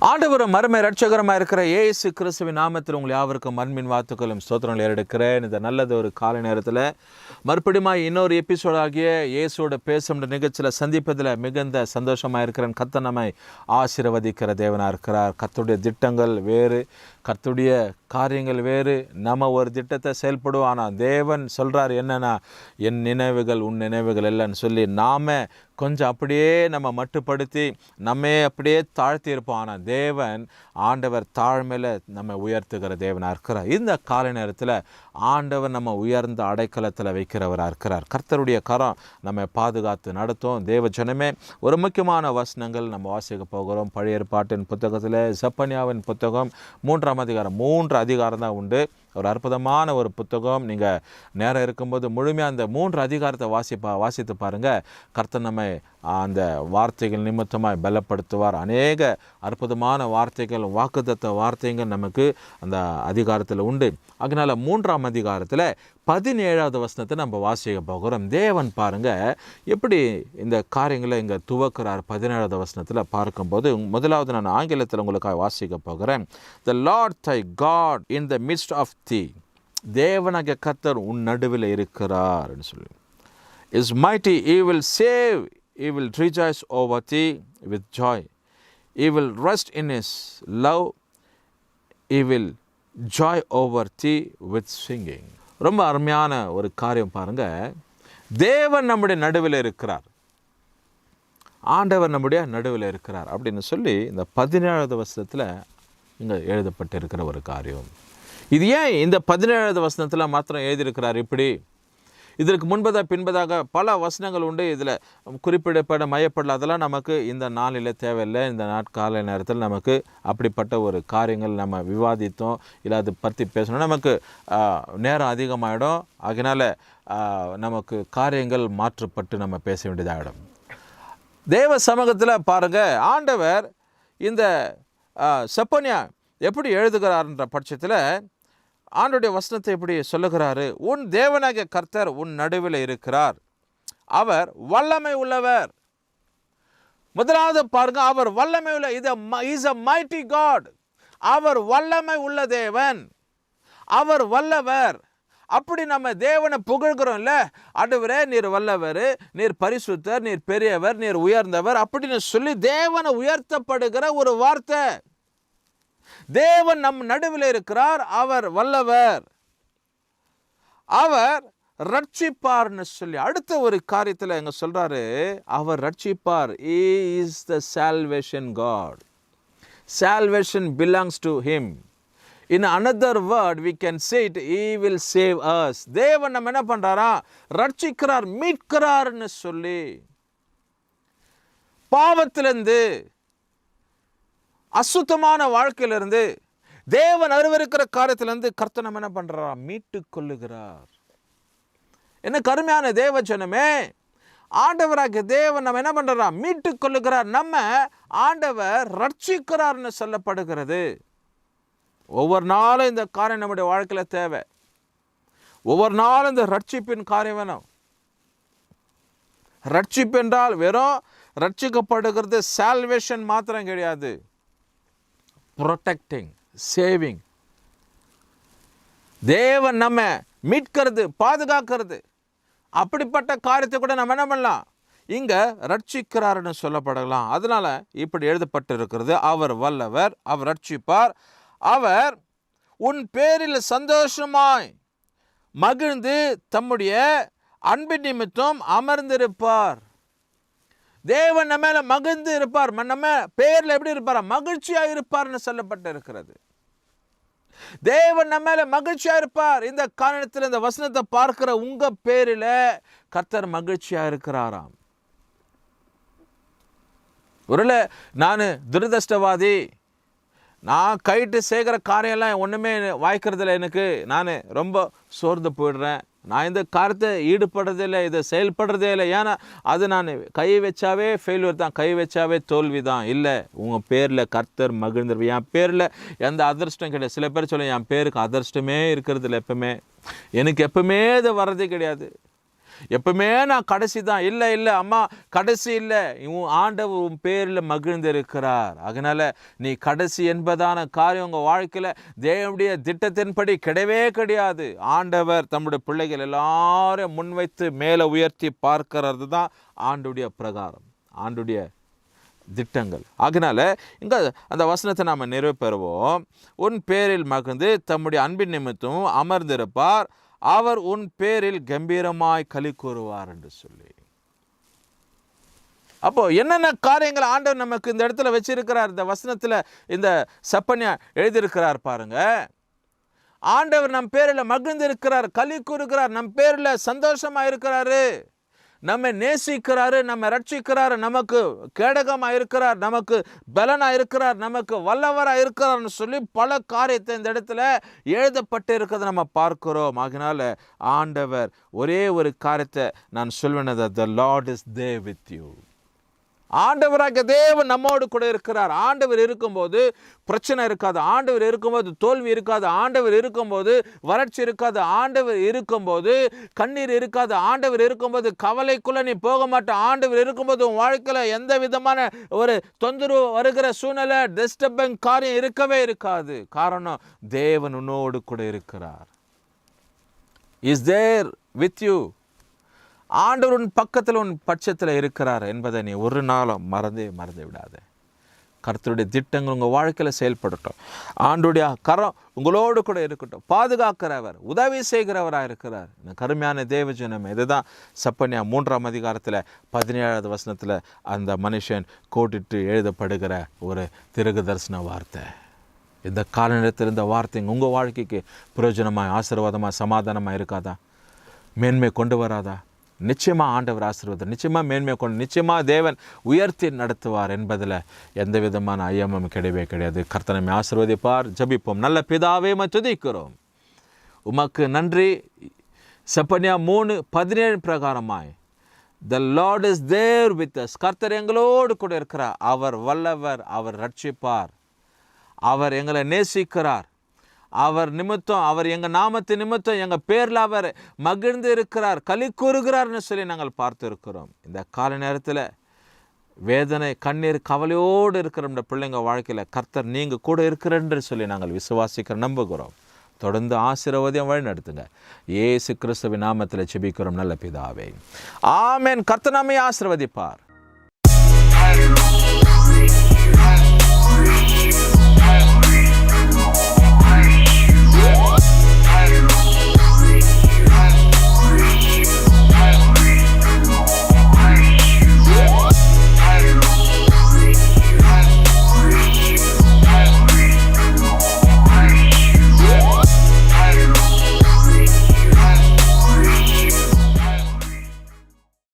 ஆண்டவரும் மறுமை ரட்சகரமாக இருக்கிற இயேசு கிறிஸ்துவின் நாமத்தில் உங்கள் யாவருக்கும் அன்பின் வாழ்த்துக்களும் ஸ்தோத்திரங்கள் ஏறெடுக்கிறேன். இந்த நல்லது ஒரு காலை நேரத்தில் மறுபடியும் இன்னொரு எபிசோட் ஆகிய இயேசுவோட பேசும் நிகழ்ச்சியில் சந்திப்பதில் மிகுந்த சந்தோஷமாக இருக்கிறேன். கர்த்தர் நம்மை ஆசீர்வதிக்கிற தேவனாக இருக்கிறார். கர்த்தருடைய திட்டங்கள் வேறு, கர்த்தருடைய காரியங்கள் வேறு. நம்ம ஒரு திட்டத்தை செயல்படுவோம். ஆனால் தேவன் சொல்கிறார் என்னன்னா, என் நினைவுகள் உன் நினைவுகள் இல்லைன்னு சொல்லி நாம் கொஞ்சம் அப்படியே நம்ம மட்டுப்படுத்தி நம்மே அப்படியே தாழ்த்தி இருப்போம். ஆனால் தேவன் ஆண்டவர் தாழ்மையில் நம்ம உயர்த்துகிற தேவனாக இருக்கிறார். இந்த காலை நேரத்தில் ஆண்டவர் நம்ம உயர்ந்த அடைக்கலத்தில் வைக்கிறவராக இருக்கிறார். கர்த்தருடைய கரம் நம்ம பாதுகாத்து நடத்தும். தேவ ஜனமே, ஒரு முக்கியமான வசனங்கள் நம்ம வாசிக்க போகிறோம். பழைய ஏற்பாட்டின் புத்தகத்தில் செப்பனியாவின் புத்தகம் 3ஆம் அதிகாரம். 3 அதிகாரம் தான் உண்டு. ஒரு அற்புதமான ஒரு புத்தகம். நீங்கள் நேரம் இருக்கும்போது முழுமையாக அந்த 3 அதிகாரத்தை வாசித்து பாருங்கள். கர்த்தர் நம்மை அந்த வார்த்தைகள் நிமித்தமாக பலப்படுத்துவார். அநேக அற்புதமான வார்த்தைகள், வாக்குத்தத்த வார்த்தைகள் நமக்கு அந்த அதிகாரத்தில் உண்டு. அதனால் 3ஆம் அதிகாரத்தில் 17வது வசனத்தை நம்ம வாசிக்க போகிறோம். தேவன் பாருங்கள் எப்படி இந்த காரியங்களை இங்கே துவக்கிறார். 17வது வசனத்தில் பார்க்கும்போது முதலாவது நான் ஆங்கிலத்தில் உங்களுக்காக வாசிக்க போகிறேன். The Lord thy God in the midst of thee, தேவனாகிய கர்த்தர் உன் நடுவில் இருக்கிறார் சொல்லி, is mighty, he will save, he will rejoice over thee with joy, he will rest in his love, he will joy over thee with singing. ரொம்ப அருமையான ஒரு காரியம் பாருங்கள். தேவன் நம்முடைய நடுவில் இருக்கிறார், ஆண்டவர் நம்முடைய நடுவில் இருக்கிறார் அப்படின்னு சொல்லி இந்த 17வது வசனத்தில் இங்கே எழுதப்பட்டிருக்கிற ஒரு காரியம். இது ஏன் இந்த 17வது வசனத்தில் மாத்திரம் எழுதியிருக்கிறார்? இப்படி இதற்கு பின்பதாக பல வசனங்கள் உண்டு. இதில் குறிப்பிடப்பட மையப்படல. அதெல்லாம் நமக்கு இந்த நாளில் தேவையில்லை. இந்த நாட்கால நேரத்தில் நமக்கு அப்படிப்பட்ட ஒரு காரியங்கள் நம்ம விவாதித்தோம் இல்லை அது பற்றி பேசணும், நமக்கு நேரம் அதிகமாகிடும். அதனால் நமக்கு காரியங்கள் மாற்றப்பட்டு நம்ம பேச வேண்டியதாகிடும். தேவ சமூகத்தில் பாருங்கள், ஆண்டவர் இந்த செப்பனியா எப்படி எழுதுகிறார்ன்ற பட்சத்தில் ஆண்டோடைய வசனத்தை எப்படி சொல்லுகிறாரு? உன் தேவனாகிய கர்த்தர் உன் நடுவில் இருக்கிறார், அவர் வல்லமை உள்ளவர். முதலாவது பாருங்க, அவர் வல்லமை உள்ள, இஸ் a mighty God. அவர் வல்லமை உள்ள தேவன், அவர் வல்லவர். அப்படி நம்ம தேவனை புகழ்கிறோம்ல, ஆண்டவரே நீர் வல்லவர், நீர் பரிசுத்தர், நீர் பெரியவர், நீர் உயர்ந்தவர் அப்படின்னு சொல்லி தேவனை உயர்த்தப்படுகிற ஒரு வார்த்தை. தேவன் நம் நடுவில் இருக்கிறார், அவர் வல்லவர், அவர் ரட்சிப்பார்னு சொல்லி அடுத்த ஒரு காரியத்தில் எங்க சொல்றாரு, அவர் ரட்சிப்பார். He is the salvation God. Salvation belongs to him. In another word we can say it, he will save us. தேவன் நம்ம என்ன பண்றாரா? ரட்சிக்கிறார், மீட்கிறார்னு சொல்லி பாவத்திலிருந்து, அசுத்தமான வாழ்க்கையிலிருந்து, தேவன் அருவருக்கிற காரியத்திலிருந்து கர்த்தர் நம்ம என்ன பண்றாரா? மீட்டு கொள்ளுகிறார். என்ன கருமையான தேவ ஜனமே, ஆண்டவராகிய தேவன் நம்ம என்ன பண்றாரா? மீட்டு கொள்ளுகிறார். நம்ம ஆண்டவர் ரட்சிக்கிறார்னு சொல்லப்படுகிறது. ஒவ்வொரு நாளும் இந்த காரியம் நம்முடைய வாழ்க்கையில் தேவை. ஒவ்வொரு நாளும் இந்த ரட்சிப்பின் காரியம் வேணும். ரட்சிப்பு என்றால் வெறும் ரட்சிக்கப்படுகிறது சால்வேஷன் மாத்திரம் கிடையாது, ப்ரொடெக்டிங், சேவிங். தேவன் நம்ம மீட்கிறது, பாதுகாக்கிறது. அப்படிப்பட்ட காரியத்தை கூட நம்ம என்ன பண்ணலாம்? இங்க ரட்சிக்கிறார்னு சொல்லப்படலாம். அதனால இப்படி எழுதப்பட்டு இருக்கிறது, அவர் வல்லவர், அவர் ரட்சிப்பார், அவர் உன் பேரில் சந்தோஷமாய் மகிழ்ந்து தம்முடைய அன்பின் நிமித்தம் அமர்ந்திருப்பார். தேவன் நம்ம மேல மகிழ்ந்து இருப்பார், நம்ம பேர்ல எப்படி இருப்பார்? மகிழ்ச்சியா இருப்பார்னு சொல்லப்பட்டு இருக்கிறது. தேவன் நம்ம மேல மகிழ்ச்சியா இருப்பார். இந்த காரணத்தில் இந்த வசனத்தை பார்க்கிற உங்க பேரில கர்த்தர் மகிழ்ச்சியா இருக்கிறாராம். ஒருவேளை நான் துரதிர்ஷ்டவாதி, நான் கைட்டு செய்கிற காரியம்லாம் ஒன்றுமே வாய்க்கிறதில்ல, எனக்கு நான் ரொம்ப சோர்ந்து போயிடுறேன், நான் இந்த காரியத்தை ஈடுபடுறதே இல்லை, இதை செயல்படுறதே இல்லை, ஏன்னா அது நான் கை வச்சாவே ஃபெயில்யூர் தான், கை வச்சாவே தோல்வி தான். இல்லை, உங்கள் பேரில் கர்த்தர் மகிழ்ந்துருவேன். என் பேரில் எந்த அதிர்ஷ்டம் கிடையாது. சில பேர் சொல்லுவேன், என் பேருக்கு அதிர்ஷ்டமே இருக்கிறது இல்லை, எப்பவுமே எனக்கு எப்பவுமே இது வர்றதே கிடையாது. எப்பவுமே நான் கடைசி தான். இல்லை அம்மா கடைசி இல்லை, ஆண்டவர் உன் பேரில் மகிழ்ந்து இருக்கிறார். அதனால நீ கடைசி என்பதான காரியம் உங்கள் வாழ்க்கையில் தேவனுடைய திட்டத்தின்படி கிடையவே கிடையாது. ஆண்டவர் தம்முடைய பிள்ளைகள் எல்லாரும் முன்வைத்து மேலே உயர்த்தி பார்க்கறது தான் ஆண்டுடைய பிரகாரம், ஆண்டுடைய திட்டங்கள். அதனால இங்கே அந்த வசனத்தை நாம் நிறைவேறுவோம். உன் பேரில் மகிழ்ந்து தம்முடைய அன்பின் நிமித்தம் அமர்ந்திருப்பார், அவர் உன் பேரில் கம்பீரமாய் களி கூறுவார் என்று சொல்லி. அப்போ என்னென்ன காரியங்கள் ஆண்டவர் நமக்கு இந்த இடத்துல வச்சிருக்கிறார், இந்த வசனத்தில் இந்த செப்பனியா எழுதியிருக்கிறார் பாருங்க. ஆண்டவர் நம் பேரில் மகிழ்ந்து இருக்கிறார், களி கூறுகிறார், நம் பேரில் சந்தோஷமா இருக்கிறாரு, நம்மை நேசிக்கிறாரு, நம்ம ரட்சிக்கிறாரு, நமக்கு கேடகமாக இருக்கிறார், நமக்கு பலனாக இருக்கிறார், நமக்கு வல்லவராக இருக்கிறார்னு சொல்லி பல காரியத்தை இந்த இடத்துல எழுதப்பட்டு இருக்கிறத நம்ம பார்க்கிறோம். ஆகினால ஆண்டவர் ஒரே ஒரு காரியத்தை நான் சொல்வேன், the Lord is there with you. ஆண்டவராக தேவன் நம்மோடு கூட இருக்கிறார். ஆண்டவர் இருக்கும்போது பிரச்சனை இருக்காது, ஆண்டவர் இருக்கும்போது தோல்வி இருக்காது, ஆண்டவர் இருக்கும்போது வறட்சி இருக்காது, ஆண்டவர் இருக்கும்போது கண்ணீர் இருக்காது, ஆண்டவர் இருக்கும்போது கவலைக்குள்ள நீ போக மாட்ட, ஆண்டவர் இருக்கும்போது உன் வாழ்க்கையில் எந்த விதமான ஒரு தொந்தரவு வருகிற சூழ்நிலை டிஸ்டர்பிங் காரியம் இருக்கவே இருக்காது. காரணம் தேவன் உன்னோடு கூட இருக்கிறார். Is there with you. ஆண்டவர் உன் பக்கத்தில் உன் பட்சத்தில் இருக்கிறார் என்பதை நீ ஒரு நாளும் மறந்து விடாத. கர்த்தருடைய திட்டங்கள் உங்கள் வாழ்க்கையில் செயல்படட்டும். ஆண்டுடைய கரம் உங்களோடு கூட இருக்கட்டும். பாதுகாக்கிறவர், உதவி செய்கிறவராக இருக்கிறார். கருமையான தேவஜனம். இதுதான் செப்பனியா 3ஆம் அதிகாரத்தில் 17வது வசனத்தில் அந்த மனுஷன் கோட்டிட்டு எழுதப்படுகிற ஒரு திருக்கு தரிசன வார்த்தை. இந்த காலநிலத்தில் இந்த வார்த்தை உங்கள் வாழ்க்கைக்கு பிரயோஜனமாக, ஆசீர்வாதமாக, சமாதானமாக இருக்காதா? மேன்மை கொண்டு வராதா? நிச்சயமாக ஆண்டவர் ஆசீர்வாதம், நிச்சயமாக மேன்மை கொண்டு, நிச்சயமாக தேவன் உயர்த்தி நடத்துவார் என்பதில் எந்த விதமான ஐயமும் கிடையவே கிடையாது. கர்த்தனை ஆசீர்வதிப்பார். ஜபிப்போம். நல்ல பிதாவே துதிக்கிறோம், உமக்கு நன்றி. Zephaniah 3:17 பிரகாரமாய் the Lord is there with us. கர்த்தர் எங்களோடு கூட இருக்கிறார். அவர் வல்லவர், அவர் ரட்சிப்பார், அவர் எங்களை நேசிக்கிறார், அவர் நிமித்தம், அவர் எங்கள் நாமத்து நிமித்தம் எங்கள் பேரில் அவர் மகிழ்ந்து இருக்கிறார், களி கூறுகிறார்னு சொல்லி நாங்கள் பார்த்து இருக்கிறோம். இந்த கால நேரத்தில் வேதனை, கண்ணீர், கவலையோடு இருக்கிற இந்த பிள்ளைங்க வாழ்க்கையில் கர்த்தர் நீங்கள் கூட இருக்கிறன்னு சொல்லி நாங்கள் விசுவாசிக்கிற நம்புகிறோம். தொடர்ந்து ஆசீர்வாதம் வழி நடத்துங்க. இயேசு கிறிஸ்துவின் நாமத்தில் ஜெபிக்கிறோம் நல்ல பிதாவே, ஆமென். கர்த்தர் நம்மை ஆசீர்வதிப்பார்.